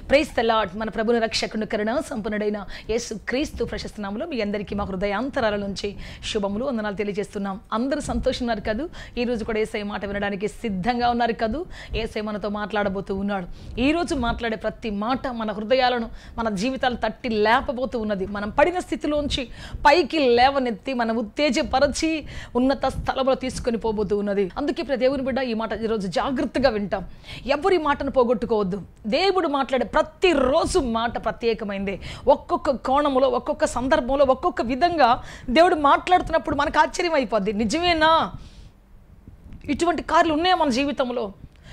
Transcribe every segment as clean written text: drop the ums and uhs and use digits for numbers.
Praise the lord. మన ప్రభుని రక్షకుని కరుణ సంపన్నుడైన యేసు క్రీస్తు ప్రశస్త నామములో మీ అందరికీ మా హృదయాంతరాల నుంచి శుభములు వందనాలు తెలియజేస్తున్నాం. అందరూ సంతోషంగా ఉన్నారు కదూ? ఈ రోజు కూడా యేసయ్య మాట వినడానికి సిద్ధంగా ఉన్నారు కదూ? యేసయ్య మనతో మాట్లాడబోతూ ఉన్నాడు. ఈ రోజు మాట్లాడే ప్రతి మాట మన హృదయాలను, మన జీవితాలు తట్టి లేపబోతూ ఉన్నది. మనం పడిన స్థితిలోంచి పైకి లేవనెత్తి మన ఉత్తేజపరచి ఉన్నత స్థలంలో తీసుకొని పోబోతూ ఉన్నది. అందుకే ప్రతి దేవుని బిడ్డ ఈ మాట ఈరోజు జాగ్రత్తగా వింటాం. ఎవరి మాటను పోగొట్టుకోవద్దు. దేవుడు మాట్లాడే ప్రతిరోజు మాట ప్రత్యేకమైందే. ఒక్కొక్క కోణంలో, ఒక్కొక్క సందర్భంలో, ఒక్కొక్క విధంగా దేవుడు మాట్లాడుతున్నప్పుడు మనకు ఆశ్చర్యం అయిపోద్ది. నిజమేనా? ఇటువంటి కార్యాలు ఉన్నాయా మన జీవితంలో?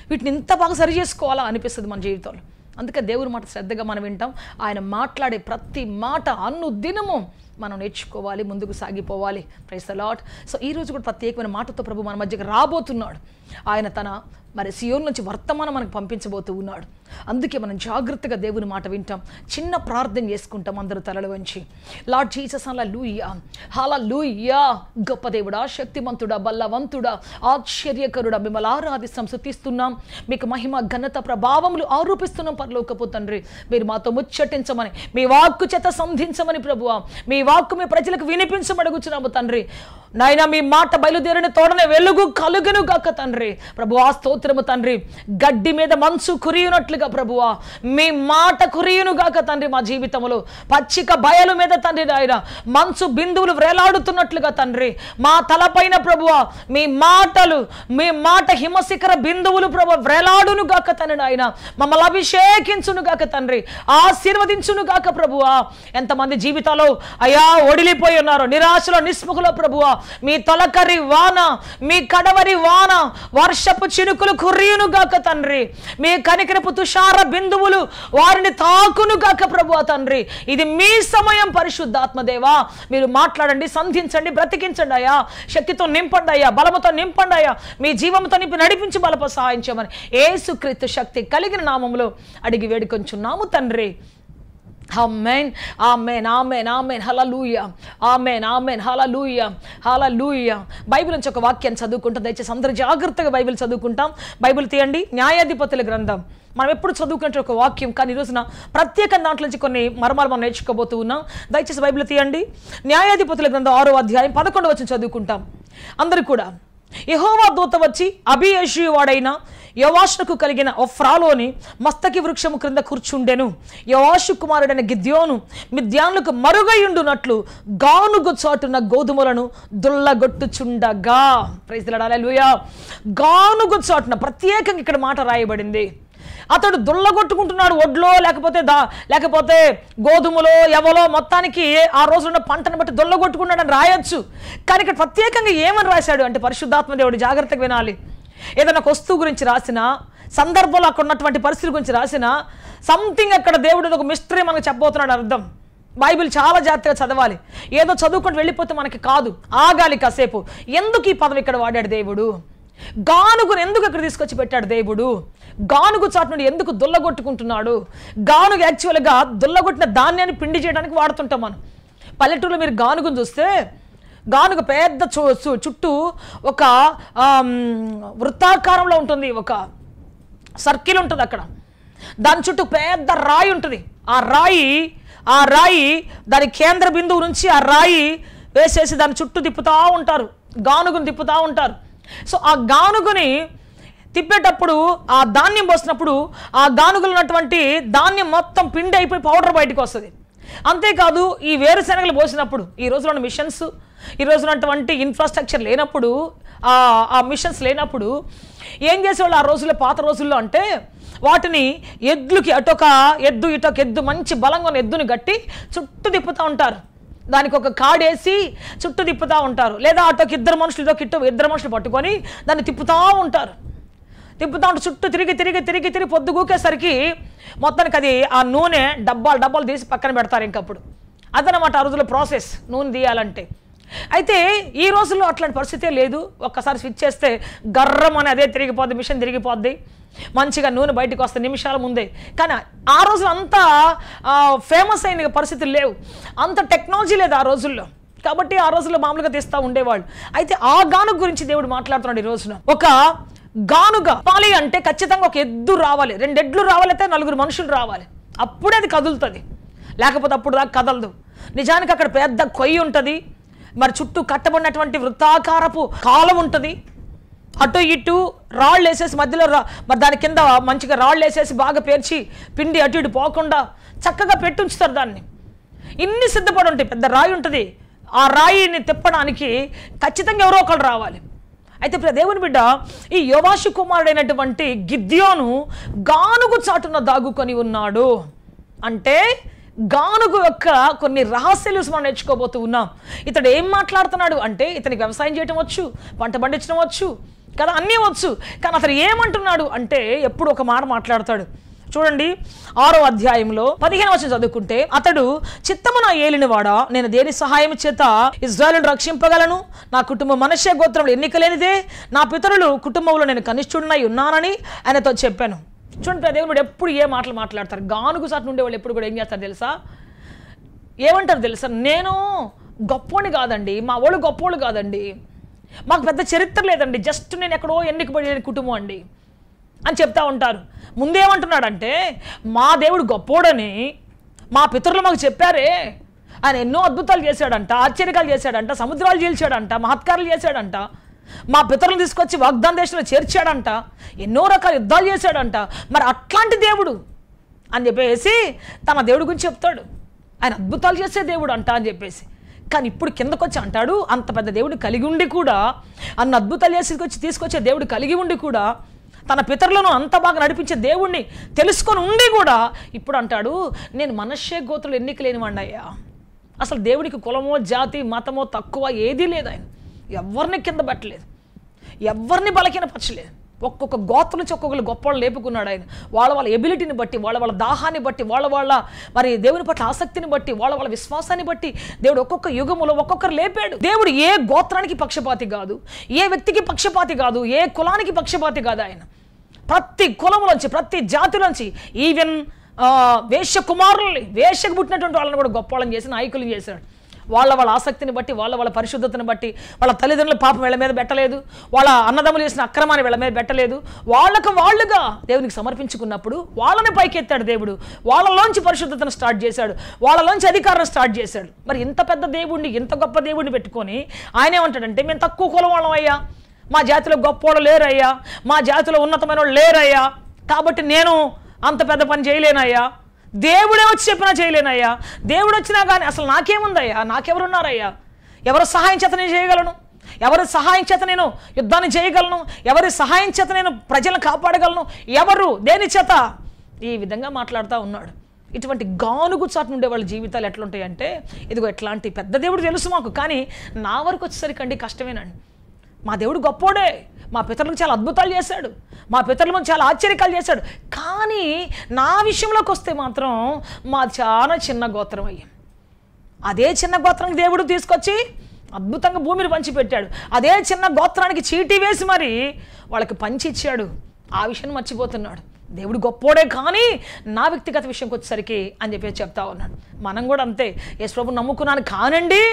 వీటిని ఇంత బాగా సరి చేసుకోవాలా అనిపిస్తుంది మన జీవితంలో. అందుకే దేవుని మాట శ్రద్ధగా మనం వింటాం. ఆయన మాట్లాడే ప్రతి మాట అనుదినము మనం నేర్చుకోవాలి, ముందుకు సాగిపోవాలి. Praise the Lord. సో ఈరోజు కూడా ప్రత్యేకమైన మాటతో ప్రభు మన మధ్యకి రాబోతున్నాడు. ఆయన తన సియోను నుంచి వర్తమానం మనకు పంపించబోతూ ఉన్నాడు. అందుకే మనం జాగ్రత్తగా దేవుని మాట వింటాం. చిన్న ప్రార్థన చేసుకుంటాం అందరూ తలలు వంచి. లార్డ్ జీసస్, హల్లెలూయా, హల్లెలూయా. గొప్ప దేవుడా, శక్తిమంతుడా, బలవంతుడా, ఆశ్చర్యకరుడా, మిమ్మల్ని ఆరాధిస్తాం, స్తుతిస్తున్నాం. మీకు మహిమ, ఘనత, ప్రభావములు ఆరోపిస్తున్నాం పరలోకపు తండ్రి. మీరు మాతో ముచ్చటించమని, మీ వాక్కు చేత సంధించమని ప్రభువా, మీ వాక్కు మీ ప్రజలకు వినిపించమడుగుచున్నాము తండ్రి. నాయన, మీ మాట బయలుదేరిన తోడనే వెలుగు కలుగును గాక తండ్రి. ప్రభువా స్తోత్రము తండ్రి. గడ్డి మీద మంచు కురియునట్లుగా ప్రభువా మీ మాట కురియును గాక తండ్రి. మా జీవితంలో పచ్చిక బయలు మీద తండ్రి నాయన మంచు బిందువులు వేలాడుతున్నట్లుగా తండ్రి మా తలపైన ప్రభువా మీ మాటలు, మీ మాట హిమశిఖర బిందువులు ప్రభు వేలాడును గాక తండ్రి నాయన. మమ్మల్ని అభిషేకించును గాక తండ్రి, ఆశీర్వదించును గాక ప్రభువా. ఎంతమంది జీవితాల్లో అయ్యా ఒడిలిపోయి ఉన్నారు, నిరాశలో, నిస్ముఖలో ప్రభువా మీ తొలకరి వాన, మీ కడవరి వాన, వర్షపు చినుకులు కురియును గాక తండ్రి. మీ కనికరపు తుషార బిందువులు వారిని తాకును గాక ప్రభువా తండ్రి. ఇది మీ సమయం పరిశుద్ధాత్మదేవా. మీరు మాట్లాడండి, సంధించండి, బ్రతికించండి అయ్యా. శక్తితో నింపండి అయ్యా, బలముతో నింపండి అయ్యా. మీ జీవంతో నింపి నడిపించి బలప సహాయం చేయమని యేసుక్రీస్తు శక్తి కలిగిన నామములో అడిగి వేడుకొంచున్నాము తండ్రి. ఆమేన్, ఆమేన్, ఆమేన్, ఆమేన్, హల్లెలూయా, ఆమేన్, ఆమేన్, హల్లెలూయా, హల్లెలూయా. బైబిల్ నుంచి ఒక వాక్యాన్ని చదువుకుంటాం. దయచేసి అందరూ జాగ్రత్తగా బైబిల్ చదువుకుంటాం. బైబిల్ తీయండి. న్యాయాధిపతుల గ్రంథం మనం ఎప్పుడు చదువుకుంటే ఒక వాక్యం, కానీ ఈ రోజున ప్రత్యేక దాంట్లో నుంచి కొన్ని మర్మాలు మనం నేర్చుకోబోతూ ఉన్నాం. దయచేసి బైబిల్ తీయండి. న్యాయాధిపతుల గ్రంథం 6వ అధ్యాయం 11వ వచనం చదువుకుంటాం అందరూ కూడా. యెహోవా దూత వచ్చి అబీయెజెరు వాడైన యోవాషుకు కలిగిన ఒఫ్రాలోని మస్తకి వృక్షము క్రింద కూర్చుండెను. యోవాషు కుమారుడైన గిద్యోను మిద్యానులకు మరుగయుండునట్లు గానుగు చాటున గోధుమలను దుల్లగొట్టుచుండగా. ప్రైజ్ ది లార్డ్, హల్లెలూయా. గానుగు చాటున ప్రత్యేకంగా ఇక్కడ మాట రాయబడింది. అతడు దుల్లగొట్టుకుంటున్నాడు. ఒడ్లో లేకపోతే గోధుమలో, ఎవలో, మొత్తానికి ఆ రోజున్న పంటను బట్టి దుల్లగొట్టుకున్నాడని రాయొచ్చు. కానీ ఇక్కడ ప్రత్యేకంగా ఏమని రాశాడు అంటే, పరిశుద్ధాత్మ దేవుడు జాగ్రత్తగా వినాలి. ఏదైనా ఒక వస్తువు గురించి రాసిన సందర్భంలో, అక్కడ ఉన్నటువంటి పరిస్థితి గురించి రాసిన సంథింగ్ అక్కడ దేవుడు ఒక మిస్టరీ మనకు చెప్పబోతున్నాడు అర్థం. బైబిల్ చాలా జాగ్రత్తగా చదవాలి. ఏదో చదువుకుంటూ వెళ్ళిపోతే మనకి కాదు, ఆగాలి కాసేపు. ఎందుకు ఈ పదం ఇక్కడ వాడాడు దేవుడు? గానుగును ఎందుకు ఇక్కడ తీసుకొచ్చి పెట్టాడు దేవుడు? గానుగు చాటు నుండి ఎందుకు దుల్లగొట్టుకుంటున్నాడు? గానుగు యాక్చువల్గా దుల్లగొట్టిన ధాన్యాన్ని పిండి చేయడానికి వాడుతుంటాం మనం. పల్లెటూరులో మీరు గానుగును చూస్తే, గానుగ పెద్ద చుట్టూ ఒక వృత్తాకారంలో ఉంటుంది, ఒక సర్కిల్ ఉంటుంది. అక్కడ దాని చుట్టూ పెద్ద రాయి ఉంటుంది. ఆ రాయి దాని కేంద్ర బిందువు నుంచి ఆ రాయి వేసేసి దాని చుట్టూ తిప్పుతూ ఉంటారు, గానుగును తిప్పుతూ ఉంటారు. సో ఆ గానుగుని తిప్పేటప్పుడు, ఆ ధాన్యం పోసినప్పుడు ఆ గానుగులు ఉన్నటువంటి ధాన్యం మొత్తం పిండి అయిపోయి పౌడర్ బయటకు వస్తుంది. అంతేకాదు ఈ వేరుశనగలు పోసినప్పుడు, ఈ రోజులో ఉన్న మిషన్స్, ఈ రోజునటువంటి ఇన్ఫ్రాస్ట్రక్చర్ లేనప్పుడు, ఆ మిషన్స్ లేనప్పుడు ఏం చేసేవాళ్ళు ఆ రోజుల్లో, పాత రోజుల్లో అంటే వాటిని ఎద్దులకి అటొక ఎద్దు ఇటొక ఎద్దు, మంచి బలంగా ఉన్న ఎద్దుని గట్టి చుట్టూ తిప్పుతూ ఉంటారు. దానికి ఒక కాడేసి చుట్టూ తిప్పుతూ ఉంటారు. లేదా అటొక ఇద్దరు మనుషులు పట్టుకొని దాన్ని తిప్పుతూ ఉంటారు. చుట్టూ తిరిగి పొద్దుగూకేసరికి మొత్తానికి అది ఆ నూనె డబ్బాలు తీసి పక్కన పెడతారు. ఇంకప్పుడు అదనమాట ఆ రోజుల్లో ప్రాసెస్, నూనె తీయాలంటే. అయితే ఈ రోజుల్లో అట్లాంటి పరిస్థితే లేదు. ఒక్కసారి స్విచ్ చేస్తే గర్రం అని అదే తిరిగిపోద్ది, మిషన్ తిరిగిపోద్ది, మంచిగా నూనె బయటకు వస్తే నిమిషాల ముందే. కానీ ఆ రోజులు అంతా ఫేమస్ అయిన పరిస్థితులు లేవు, అంత టెక్నాలజీ లేదు ఆ రోజుల్లో. కాబట్టి ఆ రోజుల్లో మామూలుగా తీస్తూ ఉండేవాళ్ళు. అయితే ఆ గానుగ గురించి దేవుడు మాట్లాడుతున్నాడు ఈ రోజున. ఒక గానుగ పాలి అంటే ఖచ్చితంగా ఒక ఎద్దు రావాలి, 2 ఎడ్లు రావాలి, అయితే 4 మనుషులు రావాలి. అప్పుడే అది కదులుతుంది, లేకపోతే అప్పుడు దాకా కదలదు. నిజానికి అక్కడ పెద్ద కొయ్యి ఉంటుంది, మరి చుట్టూ కట్టబడినటువంటి వృత్తాకారపు కాలం ఉంటుంది. అటు ఇటు రాళ్ళు వేసేసి మధ్యలో మరి దాని కింద మంచిగా రాళ్ళు వేసేసి బాగా పేర్చి పిండి అటు ఇటు పోకుండా చక్కగా పెట్టి ఉంచుతారు దాన్ని. ఇన్ని సిద్ధపడి ఉంటాయి, పెద్ద రాయి ఉంటుంది. ఆ రాయిని తిప్పడానికి ఖచ్చితంగా ఎవరో ఒకరు రావాలి. అయితే ఇప్పుడు దేవుని బిడ్డ, ఈ యోవాషు కుమారుడైనటువంటి గిద్యోను గానుగు చాటున దాగుకొని ఉన్నాడు. అంటే గానుగు యొక్క కొన్ని రహస్యాలు మనం నేర్చుకోబోతూ ఉన్నాం. ఇతడు ఏం మాట్లాడుతున్నాడు అంటే, ఇతనికి వ్యవసాయం చేయటం వచ్చు, పంట పండించడం వచ్చు కదా, అన్నీ వచ్చు. కానీ అతను ఏమంటున్నాడు అంటే, ఎప్పుడు ఒక మాట మాట్లాడతాడు. చూడండి 6వ అధ్యాయంలో 15వ వచనం చదువుకుంటే, అతడు చిత్తము నా ఏలినవాడా, నేను దేని సహాయం చేత ఇశ్రాయేలును రక్షింపగలను? నా కుటుంబం మనష్య గోత్రంలో ఎన్నికలేనిదే, నా పితరులు కుటుంబంలో నేను కనిష్ఠుడినై ఉన్నానని ఆయనతో చెప్పాను. చూడండి దేవుడు ఎప్పుడు ఏ మాటలు మాట్లాడతారు. గానుగు చాటు నుండే వాళ్ళు ఎప్పుడు కూడా ఏం చేస్తారు తెలుసా? ఏమంటారు తెలుసా? నేను గొప్పోని కాదండి, మా వాళ్ళు గొప్పోళ్ళు కాదండి, మాకు పెద్ద చరిత్ర లేదండి, జస్ట్ నేను ఎక్కడో ఎన్నికబడిన కుటుంబం అండి అని చెప్తా ఉంటారు. ముందేమంటున్నాడంటే, మా దేవుడు గొప్పోడని మా పితరులు మాకు చెప్పారే, ఆయన ఎన్నో అద్భుతాలు చేశాడంట, ఆశ్చర్యకాలు చేశాడంట, సముద్రాలు చీల్చాడంట, మహత్కారాలు చేశాడంట, మా పితరులను తీసుకొచ్చి వాగ్దాన దేశంలో చేర్చాడంట, ఎన్నో రకాల యుద్ధాలు చేశాడంట, మరి అట్లాంటి దేవుడు అని చెప్పేసి తన దేవుడి గురించి చెప్తాడు. ఆయన అద్భుతాలు చేసే దేవుడు అంట అని చెప్పేసి. కానీ ఇప్పుడు కిందకొచ్చి అంటాడు, అంత పెద్ద దేవుడు కలిగి ఉండి కూడా, అన్న అద్భుతాలు చేసి తీసుకొచ్చే దేవుడు కలిగి ఉండి కూడా, తన పితరులను అంత బాగా నడిపించే దేవుణ్ణి తెలుసుకొని ఉండి కూడా ఇప్పుడు అంటాడు, నేను మనష్య గోత్రులు ఎన్నిక లేనివాడిని అయ్యా. అసలు దేవుడికి కులమో జాతి మతమో తక్కువ ఏదీ లేదు. ఆయన ఎవరిని కింద పెట్టలేదు, ఎవరిని బలహీనపరచలేదు. ఒక్కొక్క గోత్రం నుంచి ఒక్కొక్కరు గొప్పవాళ్ళు లేపుకున్నాడు ఆయన. వాళ్ళ ఎబిలిటీని బట్టి, వాళ్ళ దాహాన్ని బట్టి, వాళ్ళ మరి దేవుని పట్ల ఆసక్తిని బట్టి, వాళ్ళ విశ్వాసాన్ని బట్టి దేవుడు ఒక్కొక్క యుగములో ఒక్కొక్కరు లేపాడు. దేవుడు ఏ గోత్రానికి పక్షపాతి కాదు, ఏ వ్యక్తికి పక్షపాతి కాదు, ఏ కులానికి పక్షపాతి కాదు. ఆయన ప్రతి కులంలోంచి, ప్రతి జాతిలోంచి, ఈవెన్ వేశ్య కుమారుల్ని, వేశ్యకు పుట్టినటువంటి వాళ్ళని కూడా గొప్ప వాళ్ళని చేసి నాయకులను చేశాడు. వాళ్ళ ఆసక్తిని బట్టి, వాళ్ళ పరిశుద్ధతను బట్టి, వాళ్ళ తల్లిదండ్రుల పాపం వీళ్ళ మీద పెట్టలేదు, వాళ్ళ అన్నదమ్ములు చేసిన అక్రమాన్ని వీళ్ళ మీద పెట్టలేదు. వాళ్ళుగా దేవునికి సమర్పించుకున్నప్పుడు వాళ్ళని పైకెత్తాడు దేవుడు. వాళ్ళలోంచి పరిశుద్ధతను స్టార్ట్ చేశాడు, వాళ్ళలోంచి అధికారం స్టార్ట్ చేశాడు. మరి ఇంత పెద్ద దేవుడిని, ఇంత గొప్ప దేవుడిని పెట్టుకొని ఆయన ఏమంటాడంటే, మేము తక్కువ కులం వాళ్ళం అయ్యా, మా జాతిలో గొప్పవాళ్ళు లేరయ్యా, మా జాతిలో ఉన్నతమైన వాళ్ళు లేరయ్యా, కాబట్టి నేను అంత పెద్ద పని చేయలేనయ్యా, దేవుడే వచ్చి చెప్పినా చేయలేనయ్యా, దేవుడు వచ్చినా కానీ అసలు నాకేముందయ్యా, నాకెవరున్నారయ్యా, ఎవరి సహాయం చేత నేను చేయగలను, ఎవరి సహాయం చేత నేను యుద్ధాన్ని చేయగలను, ఎవరి సహాయం చేత నేను ప్రజలను కాపాడగలను, ఎవరు దేని చేత, ఈ విధంగా మాట్లాడుతూ ఉన్నాడు. ఇటువంటి గానుగు చాటు నుండే వాళ్ళ జీవితాలు ఎట్లుంటాయంటే, ఇదిగో ఎట్లాంటి పెద్ద దేవుడు తెలుసు మాకు, కానీ నా వరకు వచ్చేసరికండి కష్టమేనండి. మా దేవుడు గొప్పోడే, మా పితరులకు చాలా అద్భుతాలు చేశాడు, మా పితరులకు చాలా ఆశ్చర్యకాలు చేశాడు, కానీ నా విషయంలోకి వస్తే మాత్రం మా చాలా చిన్న గోత్రం అయ్యాం. అదే చిన్న గోత్రానికి దేవుడు తీసుకొచ్చి అద్భుతంగా భూమిని పంచిపెట్టాడు. అదే చిన్న గోత్రానికి చీటీ వేసి మరి వాళ్ళకి పంచి ఇచ్చాడు. ఆ విషయాన్ని మర్చిపోతున్నాడు. దేవుడు గొప్పోడే, కానీ నా వ్యక్తిగత విషయంకి వచ్చేసరికి అని చెప్పేసి చెప్తా ఉన్నాడు. మనం కూడా అంతే. యేసు ప్రభువుని నమ్ముకున్నాను కానండి,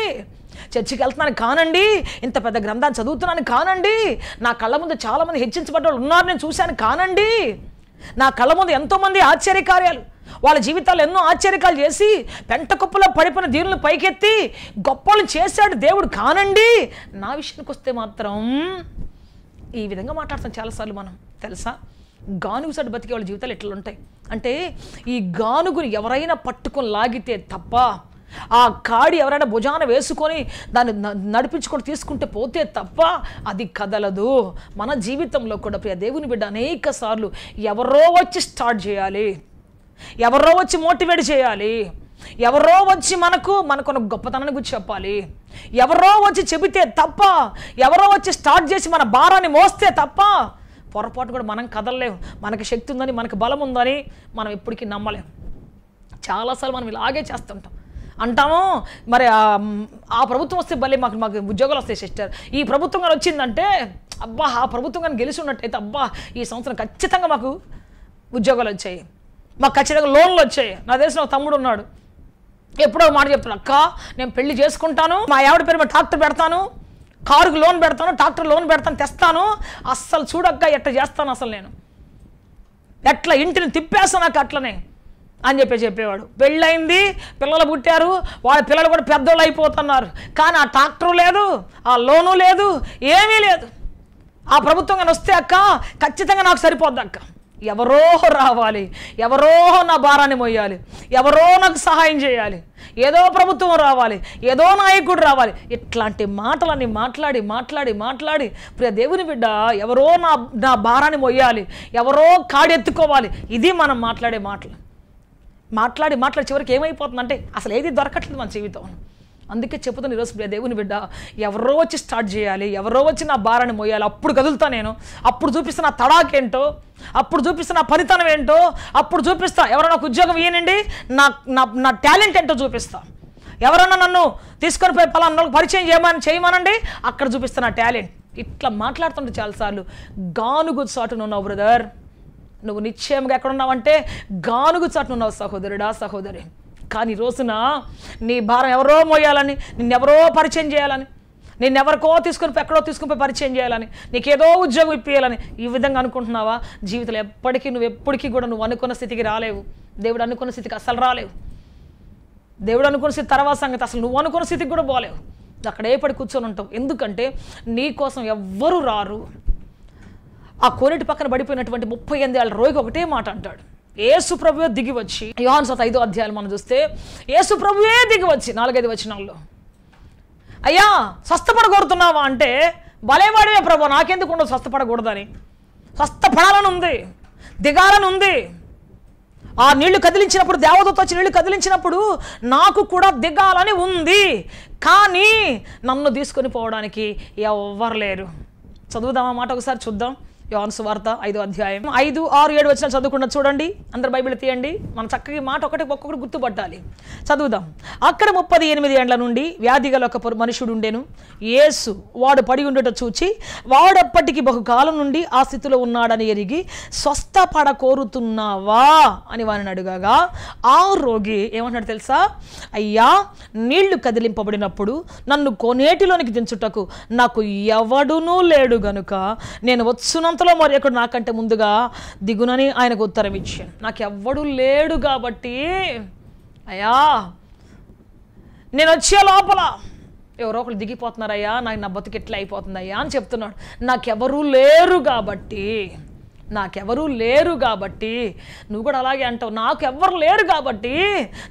చర్చికి వెళ్తున్నాను కానండి, ఇంత పెద్ద గ్రంథాన్ని చదువుతున్నాను కానండి, నా కళ్ళ ముందు చాలామంది హెచ్చించబడ్డ వాళ్ళు ఉన్నారు నేను చూశాను కానండి, నా కళ్ళ ముందు ఎంతోమంది ఆశ్చర్యకార్యాలు, వాళ్ళ జీవితాలు ఎన్నో ఆశ్చర్యకాలు చేసి పెంటకుప్పలో పడిపోయిన దీనులు పైకెత్తి గొప్పలు చేశాడు దేవుడు కానండి, నా విషయానికి వస్తే మాత్రం ఈ విధంగా మాట్లాడతాం చాలాసార్లు మనం. తెలుసా, గానుగు చాటు బతికే వాళ్ళ జీవితాలు ఎట్లా ఉంటాయి అంటే, ఈ గానుగుని ఎవరైనా పట్టుకొని లాగితే తప్ప, ఆ కాడి ఎవరైనా భుజాన వేసుకొని దాన్ని నడిపించుకొని తీసుకుంటే పోతే తప్ప అది కదలదు. మన జీవితంలో కూడా ప్రియ దేవుని బిడ్డ అనేక సార్లు ఎవరో వచ్చి స్టార్ట్ చేయాలి, ఎవరో వచ్చి మోటివేట్ చేయాలి, ఎవరో వచ్చి మనకున్న గొప్పతనాన్ని గురించి చెప్పాలి, ఎవరో వచ్చి చెబితే తప్ప, ఎవరో వచ్చి స్టార్ట్ చేసి మన భారాన్ని మోస్తే తప్ప పొరపాటు కూడా మనం కదలలేము. మనకి శక్తి ఉందని, మనకు బలం ఉందని మనం ఎప్పటికీ నమ్మలేము. చాలాసార్లు మనం ఇలాగే చేస్తుంటాం. అంటాము మరి ఆ ప్రభుత్వం వస్తే భలే మాకు ఉద్యోగాలు వస్తాయి సిస్టర్, ఈ ప్రభుత్వం కానీ వచ్చిందంటే అబ్బా, ఆ ప్రభుత్వం కానీ గెలిచి ఉన్నట్టయితే అబ్బా ఈ సంవత్సరం ఖచ్చితంగా మాకు ఉద్యోగాలు వచ్చాయి, మాకు ఖచ్చితంగా లోన్లు వచ్చాయి. నా తెలిసిన తమ్ముడు ఉన్నాడు, ఎప్పుడో మాట చెప్తాను, అక్క నేను పెళ్లి చేసుకుంటాను, మా ఆవిడ పేరు మీద ట్రాక్టర్ పెడతాను, కారుకు లోన్ పెడతాను, ట్రాక్టర్ లోన్ పెడతాను, తెస్తాను, అస్సలు చూడక్క ఎట్లా చేస్తాను, అసలు నేను ఎట్లా ఇంటిని తిప్పేస్తాను, నాకు అట్లనే అని చెప్పేవాడు. పెళ్ళయింది, పిల్లలు పుట్టారు, వాళ్ళ పిల్లలు కూడా పెద్దోళ్ళు అయిపోతున్నారు. కానీ ఆ ట్రాక్టర్ లేదు, ఆ లోను లేదు, ఏమీ లేదు. ఆ ప్రభుత్వంగా వస్తే అక్క ఖచ్చితంగా నాకు సరిపోద్ది అక్క. ఎవరో రావాలి, ఎవరో నా భారాన్ని మోయాలి, ఎవరో నాకు సహాయం చేయాలి, ఏదో ప్రభుత్వం రావాలి, ఏదో నాయకుడు రావాలి. ఇట్లాంటి మాటలన్నీ మాట్లాడి మాట్లాడి మాట్లాడి ప్రియ దేవుని బిడ్డ ఎవరో నా భారాన్ని మోయాలి, ఎవరో కాడెత్తుకోవాలి. ఇది మనం మాట్లాడే మాట్లాడి చివరికి ఏమైపోతుందంటే అసలు ఏది దొరకట్లేదు మన జీవితం. అందుకే చెప్పుతాను ఈరోజు ప్రియ దేవుని బిడ్డ, ఎవరో వచ్చి స్టార్ట్ చేయాలి, ఎవరో వచ్చి నా భారాన్ని మోయాలి. అప్పుడు కదులుతా నేను, అప్పుడు చూపిస్తా నా తడాకేంటో, అప్పుడు చూపిస్తా నా పనితనం ఏంటో, అప్పుడు చూపిస్తా ఎవరో నాకు ఉద్యోగం ఇయ్యనండి, నా టాలెంట్ ఏంటో చూపిస్తా. ఎవరన్నా నన్ను తీసుకొని పోయి పలానా పరిచయం చేయమనండి, అక్కడ చూపిస్తా నా టాలెంట్. ఇట్లా మాట్లాడుతుంటే చాలాసార్లు గానుగు చాటును ఉన్నావు బ్రదర్. నువ్వు నిశ్చయంగా ఎక్కడున్నావంటే గానుగు చాటును ఉన్నావు సహోదరుడా, సహోదరి. కానీ రోజున నీ భారం ఎవరో మోయాలని, నిన్నెవరో పరిచయం చేయాలని, నిన్నెవరికో ఎక్కడో తీసుకుని పరిచయం చేయాలని, నీకేదో ఉద్యోగం ఇప్పియాలని ఈ విధంగా అనుకుంటున్నావా? జీవితంలో ఎప్పటికీ కూడా నువ్వు అనుకున్న స్థితికి రాలేవు. దేవుడు అనుకున్న స్థితికి అసలు రాలేవు. దేవుడు అనుకున్న స్థితి తర్వాత సంగతి, అసలు నువ్వు అనుకున్న స్థితికి కూడా పోలేవు. అక్కడే పడి కూర్చొని ఉంటావు. ఎందుకంటే నీ కోసం ఎవ్వరు రారు. ఆ కోనేటి పక్కన పడిపోయినటువంటి 38 ఏళ్ల రోగి ఒకటే మాట అంటాడు, యేసు ప్రభువే దిగి వచ్చి, యోహాను సువార్త 5వ అధ్యాయం మనం చూస్తే యేసు ప్రభువే దిగి వచ్చి 4-5 వచనాల్లో, అయ్యా స్వస్థపడగోరుతున్నావా అంటే, భలేవాడివే ప్రభు, నాకెందుకు ఉండదు స్వస్థపడకూడదని. స్వస్థపడాలని ఉంది, దిగాలని ఉంది. ఆ నీళ్లు కదిలించినప్పుడు, దేవదూత వచ్చి నీళ్లు కదిలించినప్పుడు నాకు కూడా దిగాలని ఉంది. కానీ నన్ను తీసుకొని పోవడానికి ఎవ్వరు లేరు. చదువుదామా మాట ఒకసారి చూద్దాం. యోహాను సువార్త 5వ అధ్యాయం 5, 6, 7 వచనాలు చదువుకున్న చూడండి. అందరు బైబిల్ తీయండి. మనం చక్కగా మాట ఒక్కొక్కటి గుర్తుపట్టాలి. చదువుదాం. అక్కడ 38 ఏండ్ల నుండి వ్యాధిగల ఒక మనుషుడు ఉండెను. యేసు వాడు పడి ఉండట చూచి, వాడప్పటికి బహుకాలం నుండి ఆ స్థితిలో ఉన్నాడని ఎరిగి, స్వస్థపడ కోరుతున్నావా అని వారిని అడుగగా, ఆ రోగి ఏమన్నాడు తెలుసా? అయ్యా, నీళ్లు కదిలింపబడినప్పుడు నన్ను కోనేటిలోనికి దించుటకు నాకు ఎవడునూ లేడు గనుక నేను వచ్చునంతలో మరి ఒకడు నాకంటే ముందుగా దిగునని ఆయనకు ఉత్తరం ఇచ్చాను. నాకు ఎవ్వడు లేడు కాబట్టి అయ్యా, నేను వచ్చే లోపల ఎవరో ఒకరు దిగిపోతున్నారయ్యా, నా బతుకు ఎట్లా అయిపోతుందయ్యా అని చెప్తున్నాడు. నాకెవరూ లేరు కాబట్టి నువ్వు కూడా అలాగే అంటావు. నాకు ఎవ్వరు లేరు కాబట్టి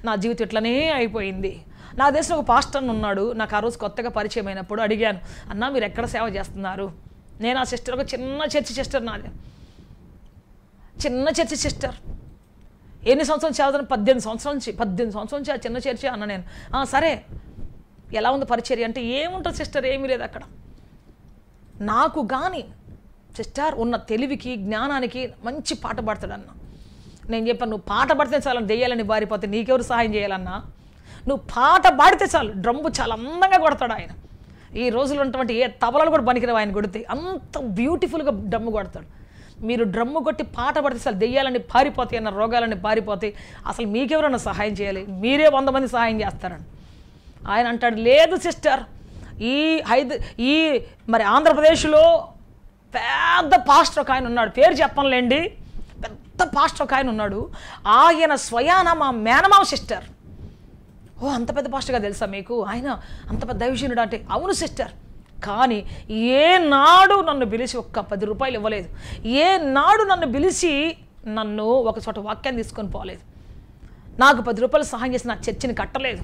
నా జీవితం ఇట్లనే అయిపోయింది. నా దేశంలో ఒక పాస్టర్ ఉన్నాడు. నాకు ఆ రోజు కొత్తగా పరిచయం అయినప్పుడు అడిగాను, అన్నా మీరు ఎక్కడ సేవ చేస్తున్నారు? నేను ఆ సిస్టర్, ఒక చిన్న చర్చి సిస్టర్, నాది చిన్న చర్చి సిస్టర్. ఎన్ని సంవత్సరాలు చదువుతాను? 18 సంవత్సరాల నుంచి ఆ చిన్న చర్చి అన్న నేను. సరే, ఎలా ఉంది పరిచర్య అంటే, ఏముంటుంది సిస్టర్, ఏమీ లేదు అక్కడ. నాకు కానీ సిస్టర్ ఉన్న తెలివికి, జ్ఞానానికి మంచి పాట పాడతాడన్న. నేను చెప్పాను, నువ్వు పాట పాడితే చాలు దెయ్యాలని బారిపోతే నీకెవరు సహాయం చేయాలన్నా? నువ్వు పాట పాడితే చాలు. డ్రమ్ము చాలా అందంగా కొడతాడు ఆయన. ఈ రోజుల్లో ఉన్నటువంటి ఏ తబలాలు కూడా పనికిరావు ఆయన కొడితే, అంత బ్యూటిఫుల్గా డ్రమ్ము కొడతాడు. మీరు డ్రమ్ము కొట్టి పాట పడితే అసలు దెయ్యాలని పారిపోతాయి, అన్న రోగాలని పారిపోతాయి. అసలు మీకెవరన్నా సహాయం చేయాలి? మీరే 100 మంది సహాయం చేస్తారని ఆయన అంటాడు. లేదు సిస్టర్, ఈ మరి ఆంధ్రప్రదేశ్లో పెద్ద పాస్టర్ ఒక ఆయన ఉన్నాడు, పేరు చెప్పనులేండి, పెద్ద పాస్టర్ ఒక ఆయన ఉన్నాడు. ఆయన స్వయాన మా మేనమామ సిస్టర్. ఓ, అంత పెద్ద పాస్టర్గా తెలుసా మీకు? ఆయన అంత పెద్ద దైవజనుడు అంటే, అవును సిస్టర్. కానీ ఏనాడు నన్ను పిలిచి ఒక్క 10 రూపాయలు ఇవ్వలేదు. ఏనాడు నన్ను పిలిచి నన్ను ఒక చోట వాక్యాన్ని తీసుకొని పోలేదు. నాకు 10 రూపాయలు సహాయం చేసి నా చర్చిని కట్టలేదు.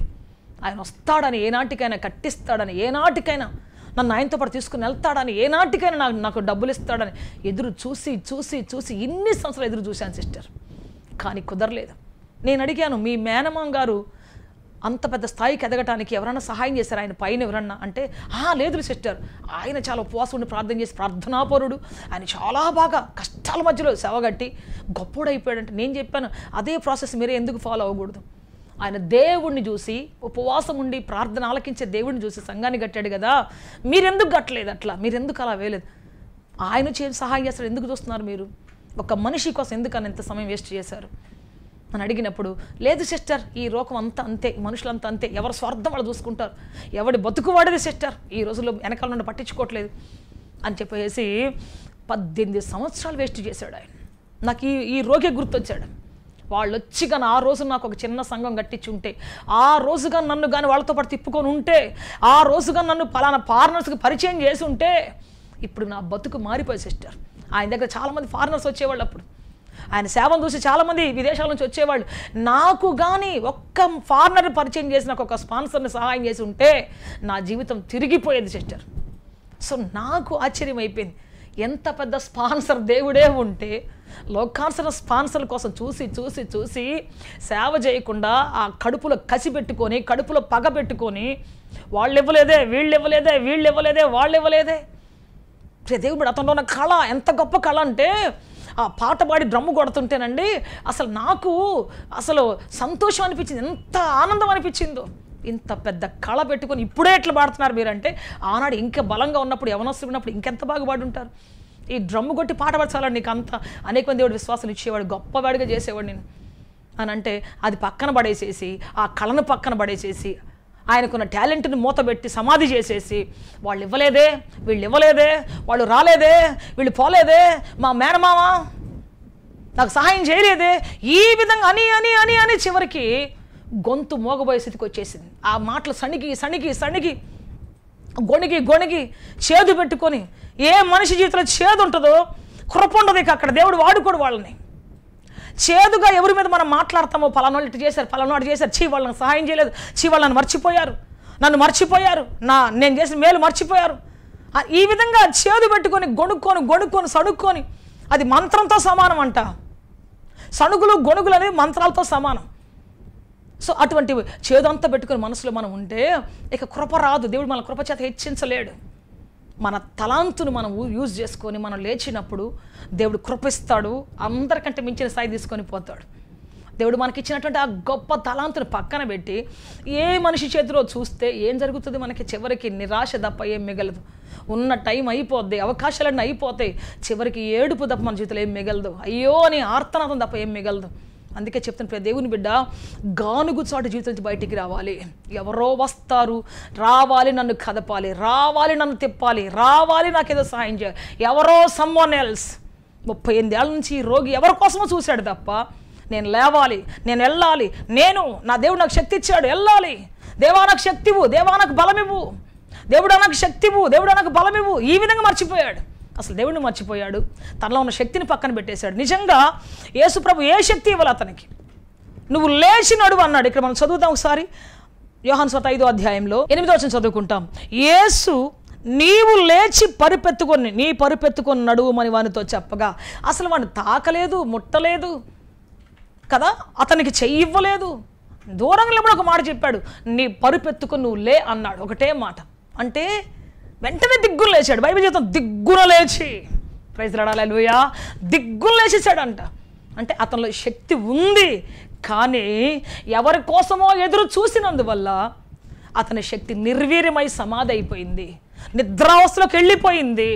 ఆయన వస్తాడని, ఏనాటికైనా కట్టిస్తాడని, ఏనాటికైనా నన్ను ఆయనతో పాటు తీసుకుని వెళ్తాడని, ఏనాటికైనా నాకు డబ్బులు ఇస్తాడని ఎదురు చూసి ఇన్ని సంవత్సరాలు ఎదురు చూశాను సిస్టర్. కానీ కుదరలేదు. నేను అడిగాను, మీ మేనమామ గారు అంత పెద్ద స్థాయికి ఎదగటానికి ఎవరైనా సహాయం చేశారు ఆయన పైన ఎవరన్నా అంటే, లేదు సిస్టర్, ఆయన చాలా ఉపవాసం ఉండి ప్రార్థన చేసి ప్రార్థనాపరుడు, ఆయన చాలా బాగా కష్టాల మధ్యలో సేవగట్టి గొప్పోడైపోయాడంటే. నేను చెప్పాను, అదే ప్రాసెస్ మీరే ఎందుకు ఫాలో అవ్వకూడదు? ఆయన దేవుణ్ణి చూసి, ఉపవాసం ఉండి ప్రార్థన ఆలకించే దేవుడిని చూసి సంఘాన్ని కట్టాడు కదా, మీరెందుకు కట్టలేదు? అట్లా మీరెందుకు అలా వేయలేదు? ఆయన సహాయం చేస్తాడు, ఎందుకు చూస్తున్నారు మీరు? ఒక మనిషి కోసం ఎందుకని ఎంత సమయం వేస్ట్ చేశారు అని అడిగినప్పుడు, లేదు సిస్టర్, ఈ లోకం అంతా అంతే, మనుషులంతా అంతే, ఎవరి స్వార్థం వాళ్ళు చూసుకుంటారు, ఎవడి బతుకు వాడేది సిస్టర్, ఈ రోజుల్లో వెనకాల నుండి పట్టించుకోవట్లేదు అని చెప్పేసి 18 సంవత్సరాలు వేస్ట్ చేశాడు ఆయన. నాకు ఈ రోగి గుర్తొచ్చాడు. వాళ్ళు వచ్చి కానీ ఆ రోజు నాకు ఒక చిన్న సంఘం కట్టించి ఉంటే, ఆ రోజుగా నన్ను కానీ వాళ్ళతో పాటు తిప్పుకొని ఉంటే, ఆ రోజుగా నన్ను పలానా ఫారినర్స్కి పరిచయం చేసి ఉంటే, ఇప్పుడు నా బతుకు మారిపోయి సిస్టర్. ఆయన దగ్గర చాలామంది ఫారినర్స్ వచ్చేవాళ్ళు. అప్పుడు ఆయన సేవను చూసి చాలామంది విదేశాల నుంచి వచ్చేవాళ్ళు. నాకు కానీ ఒక్క ఫారినర్ పరిచయం చేసి నాకు ఒక స్పాన్సర్ని సహాయం చేసి ఉంటే నా జీవితం తిరిగిపోయేది సిస్టర్. సో నాకు ఆశ్చర్యం అయిపోయింది, ఎంత పెద్ద స్పాన్సర్ దేవుడే ఉంటే లోకాన్సర్ స్పాన్సర్ల కోసం చూసి చూసి చూసి సేవ చేయకుండా ఆ కడుపులో కసి పెట్టుకొని, కడుపులో పగ పెట్టుకొని, వాళ్ళు ఇవ్వలేదే, వీళ్ళు ఇవ్వలేదే, వీళ్ళు ఇవ్వలేదే, వాళ్ళు ఇవ్వలేదే. దేవుడు అతనిలో ఉన్న కళ ఎంత గొప్ప కళ అంటే, ఆ పాట పాడి డ్రమ్ము కొడుతుంటేనండి అసలు నాకు అసలు సంతోషం అనిపించింది, ఎంత ఆనందం అనిపించిందో. ఇంత పెద్ద కళ పెట్టుకొని ఇప్పుడే ఎట్లా పాడుతున్నారు మీరంటే, ఆనాడు ఇంకా బలంగా ఉన్నప్పుడు, యవనస్తులు ఉన్నప్పుడు ఇంకెంత బాగా పాడి ఉంటారు. ఈ డ్రమ్ము కొట్టి పాట పడచాలని నీకు అంత అనేక మంది దేవుడు విశ్వాసాలు ఇచ్చేవాడు, గొప్పవాడిగా చేసేవాడు నేను అని అంటే, అది పక్కన పడేసేసి, ఆ కళను పక్కన పడేసేసి, ఆయనకున్న టాలెంట్ని మూతబెట్టి సమాధి చేసేసి, వాళ్ళు ఇవ్వలేదే, వీళ్ళు ఇవ్వలేదే, వాళ్ళు రాలేదే, వీళ్ళు పోలేదే, మా మేనమామ నాకు సహాయం చేయలేదే, ఈ విధంగా అని అని అని అని చివరికి గొంతు మోగబోయే స్థితికి వచ్చేసింది. ఆ మాటలు సణిగి సణిగి సణిగి గొణిగి గొణిగి చేదు పెట్టుకొని, ఏ మనిషి జీవితంలో చేదు ఉంటుందో కృప ఉండదు ఇక అక్కడ. దేవుడు వాడుకోడు వాళ్ళని. చేదుగా ఎవరి మీద మనం మాట్లాడతామో, పలానాళ్ళు ఇటు చేశారు, పలానాడు చేశారు, చీ వాళ్ళని సహాయం చేయలేదు, చీ వాళ్ళని మర్చిపోయారు, నన్ను మర్చిపోయారు, నేను చేసిన మేలు మర్చిపోయారు, ఈ విధంగా చేదు పెట్టుకొని గొణుక్కొని గొణుక్కొని సణుక్కొని, అది మంత్రంతో సమానం అంట. సణుగులు గొణుగులు అనేవి మంత్రాలతో సమానం. సో అటువంటి చేదంతా పెట్టుకుని మనసులో మనం ఉంటే ఇక కృప రాదు. దేవుడు మన కృప చేత హెచ్చించలేడు. మన తలాంతును మనం యూజ్ చేసుకొని మనం లేచినప్పుడు దేవుడు కృపిస్తాడు, అందరికంటే మించిన స్థాయి తీసుకొని పోతాడు. దేవుడు మనకి ఇచ్చినటువంటి ఆ గొప్ప తలాంతును పక్కన పెట్టి ఏ మనిషి చేతిలో చూస్తే ఏం జరుగుతుంది? మనకి చివరికి నిరాశ తప్ప ఏం మిగలదు. ఉన్న టైం అయిపోద్ది, అవకాశాలన్నీ అయిపోతాయి, చివరికి ఏడుపు తప్ప మన జీవితంలో ఏం మిగలదు, అయ్యో అని ఆర్తనాదం తప్ప ఏం మిగలదు. అందుకే చెప్తాను, దేవుని బిడ్డ గానుగు చాటు జీవితం నుంచి బయటికి రావాలి. ఎవరో వస్తారు, రావాలి నన్ను కదపాలి, రావాలి నన్ను తిప్పాలి, రావాలి నాకేదో సహాయం చేయాలి, ఎవరో సమ్వన్ ఎల్స్. 38 ఏళ్ళ నుంచి ఈ రోగి ఎవరి కోసమో చూశాడు తప్ప, నేను లేవాలి, నేను వెళ్ళాలి, నా దేవుడు నాకు శక్తి ఇచ్చాడు, వెళ్ళాలి, దేవా నాకు శక్తివు, దేవా నాకు బలమివ్వు, దేవుడా నాకు శక్తివు, దేవుడా నాకు బలమివ్వు, ఈ విధంగా మర్చిపోయాడు. అసలు దేవుడిని మర్చిపోయాడు, తనలో ఉన్న శక్తిని పక్కన పెట్టేశాడు. నిజంగా యేసు ప్రభు ఏ శక్తి ఇవ్వాలి అతనికి? నువ్వు లేచి నడువు అన్నాడు. ఇక్కడ మనం చదువుతాం ఒకసారి, యోహాను సువార్త 5వ అధ్యాయంలో 8వ వచనం చదువుకుంటాం. యేసు నీవు లేచి పరుపెత్తుకొని నడువుమని వానితో చెప్పగా, అసలు వాడిని తాకలేదు, ముట్టలేదు కదా, అతనికి చెయ్యి ఇవ్వలేదు, దూరంలో కూడా ఒక మాట చెప్పాడు, నీ పరుపెత్తుకొని నువ్వు లే అన్నాడు. ఒకటే మాట అంటే వెంటనే దిగ్గులు లేచాడు. బైబిల్ జీవితం దిగ్గున లేచి, ప్రైజ్ లార్డ్ హల్లెలూయా, దిగ్గులు లేచేసాడంట. అంటే అతనిలో శక్తి ఉంది, కానీ ఎవరి కోసమో ఎదురు చూసినందువల్ల అతని శక్తి నిర్వీర్యమై సమాధి అయిపోయింది, నిద్రావస్థలోకి వెళ్ళిపోయింది,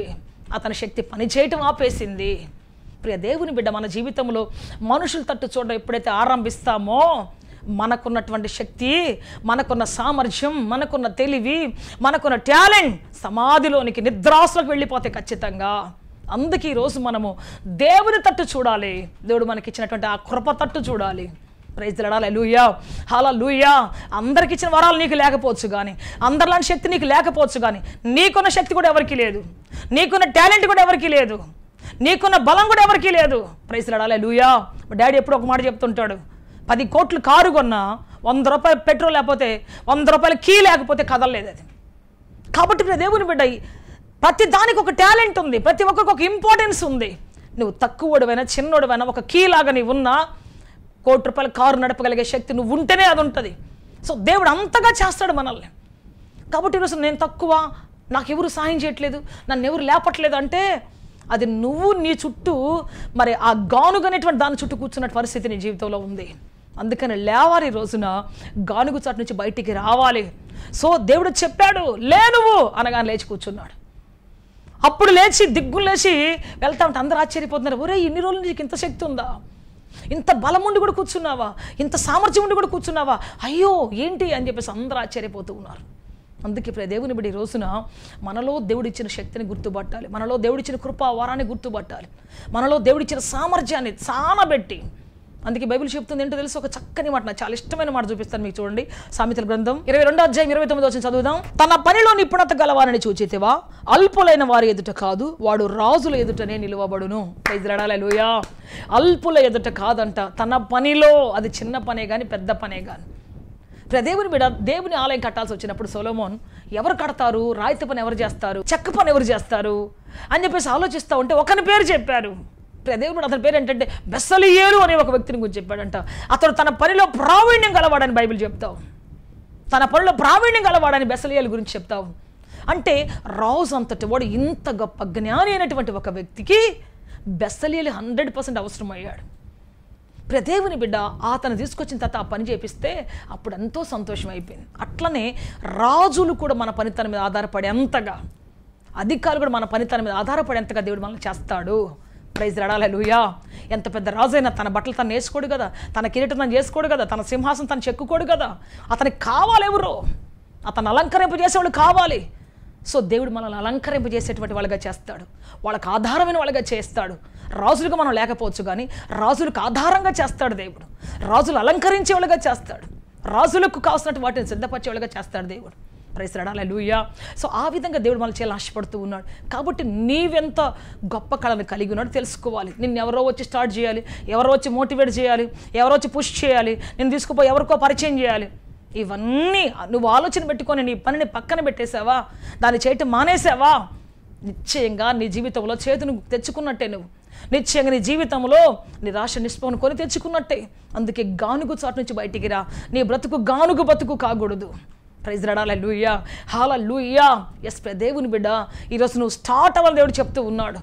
అతని శక్తి పనిచేయటం ఆపేసింది. ప్రియ దేవుని బిడ్డ, మన జీవితంలో మనుషుల తట్టు చూడడం ఎప్పుడైతే ఆరంభిస్తామో, మనకున్నటువంటి శక్తి, మనకున్న సామర్థ్యం, మనకున్న తెలివి, మనకున్న టాలెంట్ సమాధిలోనికి, నిద్రాసులకు వెళ్ళిపోతాయి ఖచ్చితంగా. అందుకే ఈరోజు మనము దేవుని తట్టు చూడాలి, దేవుడు మనకి ఇచ్చినటువంటి ఆ కృప తట్టు చూడాలి. ప్రైజ్ ది లార్డ్, హల్లెలూయా, హల్లెలూయా. అందరికి ఇచ్చిన వరాలు నీకు లేకపోవచ్చు కానీ, అందరిలాంటి శక్తి నీకు లేకపోవచ్చు కానీ, నీకున్న శక్తి కూడా ఎవరికి లేదు, నీకున్న టాలెంట్ కూడా ఎవరికి లేదు, నీకున్న బలం కూడా ఎవరికి లేదు. ప్రైజ్ ది లార్డ్, హల్లెలూయా. మా డాడీ ఎప్పుడు ఒక మాట చెప్తుంటాడు, 10 కోట్లు కారు కొన్నా 100 రూపాయలు పెట్రోల్ లేకపోతే, 100 రూపాయల కీ లేకపోతే కదలలేదు అది. కాబట్టి దేవుని బిడ్డ, ప్రతి దానికి ఒక టాలెంట్ ఉంది, ప్రతి ఒక్కరికి ఒక ఇంపార్టెన్స్ ఉంది. నువ్వు తక్కువడవైనా చిన్నోడవైనా ఒక కీ లాగా నీవు ఉన్నా, 1 కోటి రూపాయల కారు నడపగలిగే శక్తి నువ్వు ఉంటేనే అది ఉంటుంది. సో దేవుడు అంతగా చేస్తాడు మనల్ని. కాబట్టి ఈరోజు నేను తక్కువ, నాకు ఎవరు సాయం చేయట్లేదు, నన్ను ఎవరు లేపట్లేదు అంటే, అది నువ్వు నీ చుట్టూ మరి ఆ గానుగనేటువంటి దాని చుట్టూ కూర్చున్న పరిస్థితి నీ జీవితంలో ఉంది. అందుకని లేవాలి, రోజున గానుగు చాటు నుంచి బయటికి రావాలి. సో దేవుడు చెప్పాడు, లే నువ్వు అనగానే లేచి కూర్చున్నాడు. అప్పుడు లేచి దిగ్గులు లేచి వెళ్తా ఉంటే అందరూ ఆశ్చర్యపోతున్నారు, ఒరే ఇన్ని రోజులు నీకు ఇంత శక్తి ఉందా, ఇంత బలం ఉండి కూడా కూర్చున్నావా, ఇంత సామర్థ్యం ఉండి కూడా కూర్చున్నావా, అయ్యో ఏంటి అని చెప్పేసి అందరూ ఆశ్చర్యపోతూ ఉన్నారు. అందుకే ఇప్పుడు దేవుని బట్టి రోజున మనలో దేవుడిచ్చిన శక్తిని గుర్తుపట్టాలి, మనలో దేవుడిచ్చిన కృపా వరాన్ని గుర్తుపట్టాలి, మనలో దేవుడిచ్చిన సామర్థ్యాన్ని సానబెట్టి అందుకే బైబిల్ చెప్తుంది ఏంటో తెలుసు, ఒక చక్కని మాట, నాకు చాలా ఇష్టమైన మాట చూపిస్తాను మీకు. చూడండి, సామెతల గ్రంథం 22:29 చదువుదాం. తన పనిలో నిపుణత గలవారని చూచితివా, అల్పులైన వారి ఎదుట కాదు, వాడు రాజుల ఎదుటనే నిలువబడును. హల్లెలూయా. అల్పుల ఎదుట కాదంట, తన పనిలో, అది చిన్న పనే కానీ పెద్ద పనే కానీ. దేవుని బిడ్డ, దేవుని ఆలయం కట్టాల్సి వచ్చినప్పుడు సొలొమోన్ ఎవరు కడతారు, రాయితీ పని ఎవరు చేస్తారు, చెక్క పని ఎవరు చేస్తారు అని చెప్పేసి ఆలోచిస్తూ ఉంటే ఒకని పేరు చెప్పారు. దేవుడు అతని పేరు ఏంటంటే బెసలియేలు అనే ఒక వ్యక్తిని గురించి చెప్పాడంట. అతడు తన పనిలో ప్రావీణ్యం గలవాడని బైబిల్ చెప్తావు. తన పనిలో ప్రావీణ్యం గలవాడని బెసలియేలు గురించి చెప్తావు. అంటే రాజు అంతటి వాడు, ఇంత గొప్ప జ్ఞాని అయినటువంటి ఒక వ్యక్తికి బెసలియేలు 100% అవసరమయ్యాడు. దేవుని బిడ్డ అతను తీసుకొచ్చిన తర్వాత ఆ పని చేపిస్తే అప్పుడు ఎంతో సంతోషం అయిపోయింది. అట్లనే రాజులు కూడా మన పనితనం మీద ఆధారపడేంతగా, అధికారులు కూడా మన పనితనం మీద ఆధారపడేంతగా దేవుడు మనల్ని చేస్తాడు. ప్రైజ్ హల్లెలూయా. ఎంత పెద్ద రాజైనా తన బట్టలు తను వేసుకోడు కదా, తన కిరీటం తను చేసుకోడు కదా, తన సింహాసనం తను చెక్కుకోడు కదా. అతనికి కావాలి ఎవరు, అతను అలంకరింపజేసేవాళ్ళు కావాలి. సో దేవుడు మనల్ని అలంకరింపజేసేటువంటి వాళ్ళగా చేస్తాడు, వాళ్ళకి ఆధారమైన వాళ్ళగా చేస్తాడు. రాజులుగా మనం లేకపోవచ్చు కానీ రాజులకు ఆధారంగా చేస్తాడు దేవుడు. రాజులు అలంకరించే వాళ్ళగా చేస్తాడు, రాజులకు కావాల్సినట్టు వాటిని సిద్ధపరిచే వాళ్ళగా చేస్తాడు దేవుడు. ప్రైజ్ హల్లెలూయా. సో ఆ విధంగా దేవుడు మనల్ని చేయాలని ఆశపడుతూ ఉన్నాడు. కాబట్టి నీవెంత గొప్ప కళను కలిగి ఉన్నాడు తెలుసుకోవాలి. నిన్ను ఎవరో వచ్చి స్టార్ట్ చేయాలి, ఎవరో వచ్చి మోటివేట్ చేయాలి, ఎవరో వచ్చి పుష్ చేయాలి, నేను తీసుకుపోయి ఎవరికో పరిచయం చేయాలి. ఇవన్నీ నువ్వు ఆలోచన పెట్టుకొని నీ పనిని పక్కన పెట్టేసావా, దాన్ని చేయటం మానేసావా, నిశ్చయంగా నీ జీవితంలో చేతును తెచ్చుకున్నట్టే. నువ్వు నిశ్చయంగా నీ జీవితంలో నిరాశ నిస్పృహను కొని తెచ్చుకున్నట్టే. అందుకే గానుగు చాటు నుంచి బయటికి రా. నీ బ్రతుకు గానుగు బతుకు కాకూడదు. ప్రైజ్ హల్లెలూయా. హల్లెలూయా. ఎస్ దేవుని బిడ్డ, ఈరోజు నువ్వు స్టార్ట్ అవ్వాలని దేవుడు చెప్తూ ఉన్నాడు.